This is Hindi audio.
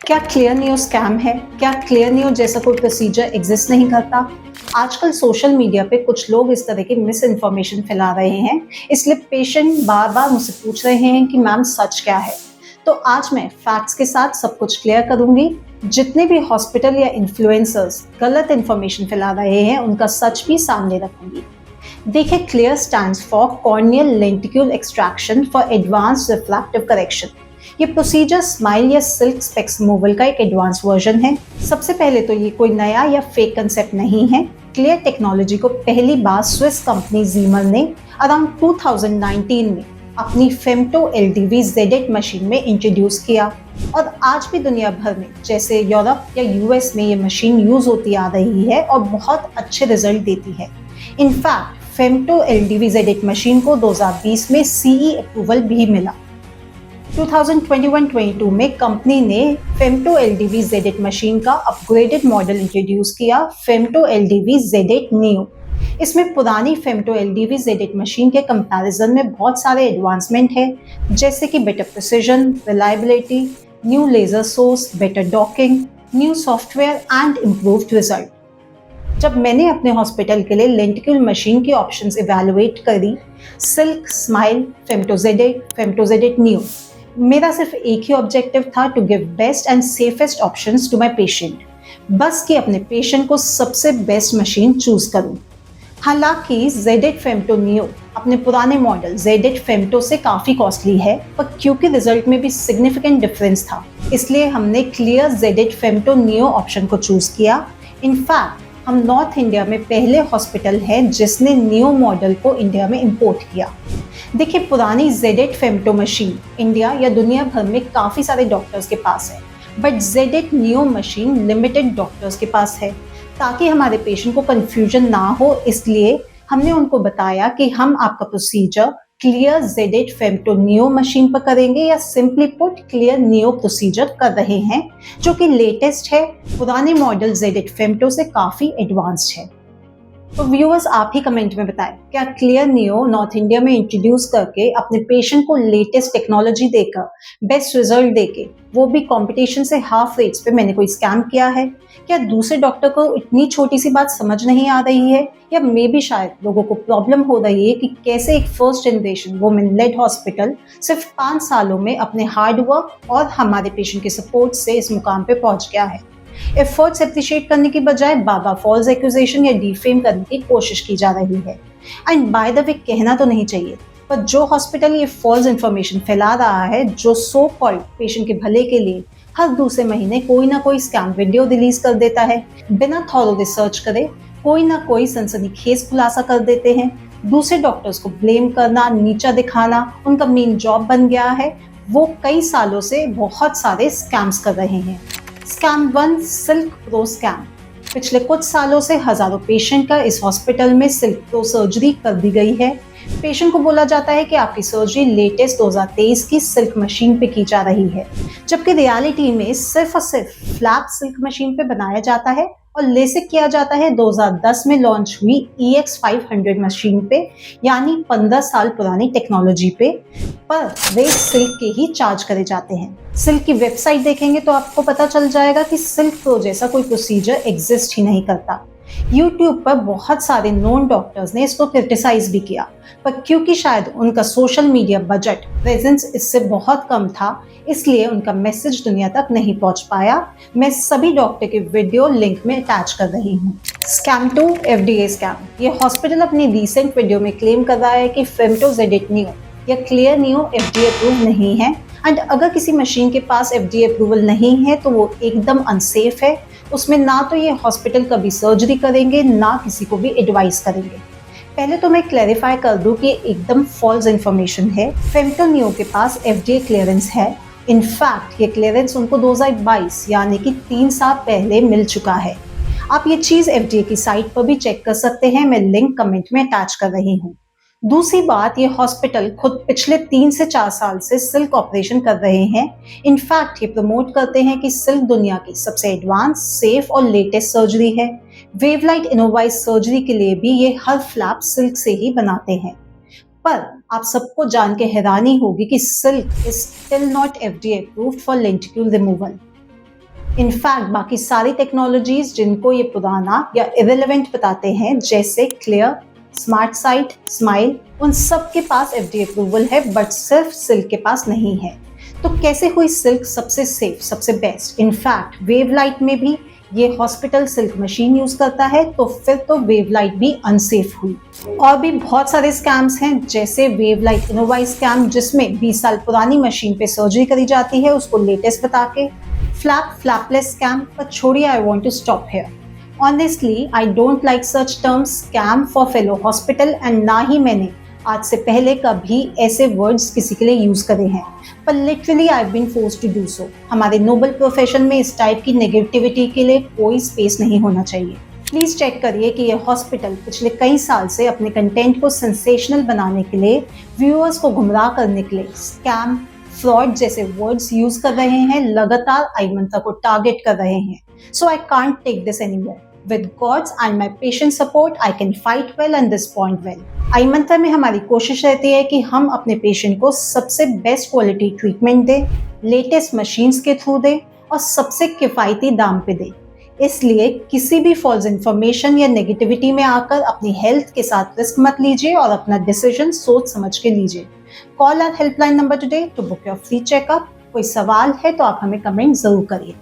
क्या क्लियर नियो स्कैम है? क्या क्लियर नियो जैसा कोई प्रोसीजर एग्जिस्ट नहीं करता? आजकल सोशल मीडिया पे कुछ लोग इस तरह की मिस इन्फॉर्मेशन फैला रहे हैं, इसलिए पेशेंट बार बार मुझसे पूछ रहे हैं कि मैम सच क्या है। तो आज मैं फैक्ट्स के साथ सब कुछ क्लियर करूंगी। जितने भी हॉस्पिटल या इन्फ्लुएंसर्स गलत इन्फॉर्मेशन फैला रहे हैं उनका सच भी सामने रखूंगी। देखिए, clear stands for corneal lenticule extraction for advanced refractive correction. ये प्रोसीजर स्माइल या सिल्क स्पेक्स रिमूवल का एक एडवांस वर्जन है। सबसे पहले तो ये कोई नया या फेक कंसेप्ट नहीं है। क्लियर टेक्नोलॉजी को पहली बार स्विस कंपनी जीमर ने अराउंड 2019 में अपनी फेम्टो LDV Z8 मशीन में इंट्रोड्यूस किया और आज भी दुनिया भर में जैसे यूरोप या US में ये मशीन यूज होती आ रही है और बहुत अच्छे रिजल्ट देती है। In fact femto LDV Z8 machine को 2020 में CE अप्रूवल भी मिला। 2021-22 में कंपनी ने फेम्टो LDV Z8 मशीन का अपग्रेडेड मॉडल इंट्रोड्यूस किया, फेम्टो LDV Z8 Neo। इसमें पुरानी फेम्टो LDV Z8 मशीन के कंपैरिजन में बहुत सारे एडवांसमेंट है, जैसे कि better precision, reliability, new laser source, better docking, new software and improved result. जब मैंने अपने हॉस्पिटल के लिए लेंटिक्यूल मशीन की ऑप्शंस इवैल्यूएट करी, silk, smile, Femto Z8 Neo, मेरा सिर्फ एक ही ऑब्जेक्टिव था, to give best and safest options to my patient. बस कि अपने पेशेंट को सबसे बेस्ट मशीन चूज करूं। हालांकि Z8 फेम्टो Neo अपने पुराने मॉडल Z8 फेम्टो से काफ़ी कॉस्टली है, पर क्योंकि रिजल्ट में भी सिग्निफिकेंट डिफरेंस था, इसलिए हमने clear Z8 femto Neo option को चूज किया। इनफैक्ट हम नॉर्थ इंडिया में पहले हॉस्पिटल हैं जिसने नियो मॉडल को इंडिया में इंपोर्ट किया। देखिए, पुरानी Z8 फेम्टो मशीन इंडिया या दुनिया भर में काफ़ी सारे डॉक्टर्स के पास है, but Z8 Neo machine limited doctors के पास है। ताकि हमारे पेशेंट को कंफ्यूजन ना हो, इसलिए हमने उनको बताया कि हम आपका procedure clear Z8 femto Neo machine पर करेंगे या simply put clear Neo procedure कर रहे हैं, जो कि लेटेस्ट है, पुराने मॉडल Z8 फेम्टो से काफ़ी एडवांस्ड है। तो व्यूअर्स, आप ही कमेंट में बताएं, क्या क्लियर नियो नॉर्थ इंडिया में इंट्रोड्यूस करके अपने पेशेंट को लेटेस्ट टेक्नोलॉजी देकर बेस्ट रिजल्ट देके, वो भी कंपटीशन से हाफ रेट्स पे, मैंने कोई स्कैम किया है? क्या दूसरे डॉक्टर को इतनी छोटी सी बात समझ नहीं आ रही है, या मे बी शायद लोगों को प्रॉब्लम हो रही है कि कैसे एक first generation women lead hospital सिर्फ 5 सालों में अपने हार्ड वर्क और हमारे पेशेंट के सपोर्ट से इस मुकाम पे पहुंच गया है। एफर्ट्स एप्रिशिएट करने की बजाय बाबा फॉल्स एक्यूजेशन या डिफेम करने की कोशिश की जा रही है। एंड बाय द वे, कहना तो नहीं चाहिए, पर जो हॉस्पिटल ये फॉल्स इन्फॉर्मेशन फैला रहा है, जो सो कॉल्ड पेशेंट के भले के लिए हर दूसरे महीने कोई ना कोई स्कैम वीडियो रिलीज कर देता है, बिना थॉरो रिसर्च करे कोई ना कोई सनसनीखेज खुलासा कर देते हैं, दूसरे डॉक्टर्स को ब्लेम करना, नीचा दिखाना उनका मेन जॉब बन गया है, वो कई सालों से बहुत सारे स्कैम्स कर रहे हैं। Scam 1, silk pro scam. पिछले कुछ सालों से हजारों पेशेंट का इस हॉस्पिटल में सिल्क प्रो सर्जरी कर दी गई है। पेशेंट को बोला जाता है कि आपकी सर्जरी लेटेस्ट 2023 की सिल्क मशीन पे की जा रही है, जबकि रियलिटी में सिर्फ और सिर्फ फ्लैट सिल्क मशीन पे बनाया जाता है और लेसिक किया जाता है 2010 में लॉन्च हुई EX500 मशीन पे, यानी 15 साल पुरानी टेक्नोलॉजी पे, पर वे सिल्क के ही चार्ज करे जाते हैं। सिल्क की वेबसाइट देखेंगे तो आपको पता चल जाएगा कि सिल्क प्रो जैसा कोई प्रोसीजर एग्जिस्ट ही नहीं करता। YouTube पर बहुत सारे नोन डॉक्टर्स ने इसको क्रिटिसाइज भी किया, पर क्योंकि शायद उनका सोशल मीडिया बजट प्रेजेंस इससे बहुत कम था, इसलिए उनका मैसेज दुनिया तक नहीं पहुंच पाया। मैं सभी डॉक्टर के वीडियो लिंक में अटैच कर रही हूँ। Scam 2, FDA scam. ये हॉस्पिटल अपनी रिसेंट वीडियो में क्लेम कर रहा है कि फेम्टो Z8 Neo या क्लियर Neo FDA अप्रूव नहीं है, एंड अगर किसी मशीन के पास FDA अप्रूवल नहीं है तो वो एकदम अनसेफ है। उसमें ना तो ये हॉस्पिटल कभी सर्जरी करेंगे, ना किसी को भी एडवाइस करेंगे। पहले तो मैं क्लैरिफाई कर दूं कि एकदम फॉल्स इन्फॉर्मेशन है। फेम्टो Neo के पास FDA क्लियरेंस है। इनफैक्ट ये क्लियरेंस उनको 2022 यानी कि 3 साल पहले मिल चुका है। आप ये चीज़ FDA की साइट पर भी चेक कर सकते हैं, मैं लिंक कमेंट में अटैच कर रही हूँ। दूसरी बात, ये हॉस्पिटल खुद पिछले 3 से 4 साल से सिल्क ऑपरेशन कर रहे हैं। इनफैक्ट ये प्रमोट करते हैं कि सिल्क दुनिया की सबसे एडवांस, सेफ और लेटेस्ट सर्जरी है। वेवलाइट इनोवाइज सर्जरी के लिए भी ये हर फ्लैप सिल्क से ही बनाते हैं। पर आप सबको जान के हैरानी होगी कि silk is still not FDA approved for lenticule removal. In fact बाकी सारी टेक्नोलॉजीज जिनको ये पुराना या इरेलेवेंट बताते हैं, जैसे क्लियर, स्मार्ट साइट, स्माइल, उन सब के पास एफडीए अप्रूवल है, बट सिर्फ सिल्क के पास नहीं है। तो कैसे हुई सिल्क सबसे सेफ, सबसे बेस्ट? इनफैक्ट वेवलाइट में भी ये हॉस्पिटल सिल्क मशीन यूज करता है, तो फिर तो वेवलाइट भी अनसेफ हुई। और भी बहुत सारे स्कैम्स हैं, जैसे वेवलाइट इनोवा स्कैम, जिसमें 20 साल पुरानी मशीन पे सर्जरी करी जाती है उसको लेटेस्ट बता के। फ्लैपलेस स्कैम, पर छोड़िए, I want to stop here. Honestly I don't like such terms, scam for fellow hospital, and ना ही मैंने आज से पहले कभी ऐसे वर्ड्स किसी के लिए यूज करे हैं, पर literally I have been forced to do so. हमारे नोबल प्रोफेशन में इस टाइप की नेगेटिविटी के लिए कोई स्पेस नहीं होना चाहिए। प्लीज चेक करिए कि ये हॉस्पिटल पिछले कई साल से अपने कंटेंट को सेंसेशनल बनाने के लिए, व्यूअर्स को गुमराह करने के लिए स्कैम, फ्रॉड जैसे वर्ड्स यूज कर रहे हैं, लगातार आईमंत्रा को टारगेट कर रहे हैं। So I can't take this anymore. With God's and my patient support, I can fight well and respond well. आईमंत्रा में हमारी कोशिश रहती है कि हम अपने पेशेंट को सबसे बेस्ट क्वालिटी ट्रीटमेंट दें, लेटेस्ट मशीन्स के थ्रू दें और सबसे किफ़ायती दाम पे दें। इसलिए किसी भी फॉल्स इन्फॉर्मेशन या नेगेटिविटी में आकर अपनी हेल्थ के साथ रिस्क मत लीजिए और अपना डिसीजन सोच समझ के लीजिए। Call our helpline number today to book your free checkup. कोई सवाल है तो आप हमें कमेंट जरूर करिए।